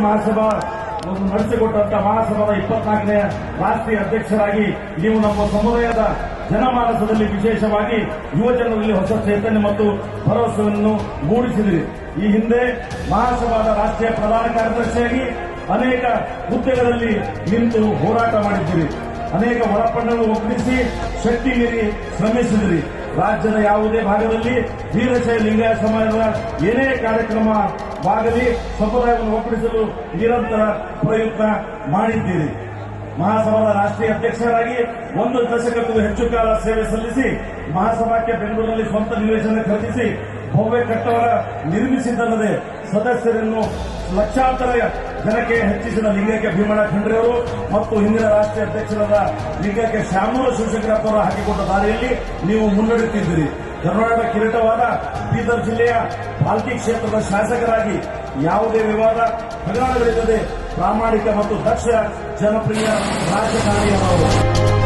ಮಹಾಸಭಾ ನಡೆಸಿಕೊಟ್ಟಂತ ಮಹಾಸಭಾದ 24ನೇ ರಾಷ್ಟ್ರೀಯ ಅಧ್ಯಕ್ಷರಾಗಿ ನೀವು ನಮ್ಮ ಸಮುದಾಯದ ಜನಮಾನಸದಲ್ಲಿ ವಿಶೇಷವಾಗಿ ಯುವಜನರಲ್ಲಿ ಹೊಸ ಚೈತನ್ಯ ಮತ್ತು ಭರವಸೆಯನ್ನು ಮೂಡಿಸಿದಿರಿ. ಈ ಹಿಂದೆ ಮಹಾಸಭಾದ ರಾಷ್ಟ್ರೀಯ ಪ್ರಧಾನ ಕಾರ್ಯದರ್ಶಿಯಾಗಿ ಅನೇಕ ಹುದ್ದೆಗಳಲ್ಲಿ ನಿಂತು ಹೋರಾಟ ಮಾಡಿದ್ದೀರಿ. ಅನೇಕ ಒಳಪಣ್ಣನ್ನು ಒಗ್ಗೂಡಿಸಿ ಶಕ್ತಿ ಮೀರಿ ಶ್ರಮಿಸಿದಿರಿ. ರಾಜ್ಯದ ಯಾವುದೇ ಭಾಗದಲ್ಲಿ ವೀರಶೈವ ಲಿಂಗಾಯತ ಸಮಾಜದ ಏನೇ ಕಾರ್ಯಕ್ರಮವಾಗಲಿ ಸಮುದಾಯವನ್ನು ಒಗ್ಗೂಡಿಸಲು ನಿರಂತರ ಪ್ರಯತ್ನ ಮಾಡಿದ್ದೀರಿ. ಮಹಾಸಭಾದ ರಾಷ್ಟ್ರೀಯ ಅಧ್ಯಕ್ಷರಾಗಿ 1 ದಶಕಕ್ಕೂ ಹೆಚ್ಚು ಕಾಲ ಸೇವೆ ಸಲ್ಲಿಸಿ ಮಹಾಸಭಾಕ್ಕೆ ಬೆಂಗಳೂರಿನಲ್ಲಿ ಸ್ವಂತ ನಿವೇಶನ ಖರೀದಿಸಿ ಭವ್ಯ ಕಟ್ಟಡ ನಿರ್ಮಿಸಿದ್ದಲ್ಲದೆ ಸದಸ್ಯರನ್ನು ಲಕ್ಷಾಂತರ ಜನಕ್ಕೆ ಹೆಚ್ಚಿಸಿದ ಲಿಂಗೈಕ್ಯ ಭೀಮಣ್ಣ ಖಂಡ್ರೆ ಅವರು ಮತ್ತು ಹಿಂದಿನ ರಾಷ್ಟ್ರೀಯ ಅಧ್ಯಕ್ಷರಾದ ಲಿಂಗೈಕ್ಯ ಶ್ಯಾಮನೂರ ಶಿವಶಂಕರಪ್ಪ ಅವರು ಹಾಕಿಕೊಟ್ಟ ದಾರಿಯಲ್ಲಿ ನೀವು ಮುನ್ನಡೆಯುತ್ತಿದ್ದೀರಿ. ಕರ್ನಾಟಕ ಕಿರೀಟವಾದ ಬೀದರ್ ಜಿಲ್ಲೆಯ ಪಾಲ್ಕಿ ಕ್ಷೇತ್ರದ ಶಾಸಕರಾಗಿ ಯಾವುದೇ ವಿವಾದ ಹಗರಣಗಳಿಲ್ಲದೆ ಪ್ರಾಮಾಣಿಕ ಮತ್ತು ದಕ್ಷ ಜನಪ್ರಿಯ ರಾಜಕಾರಣಿಯವರು.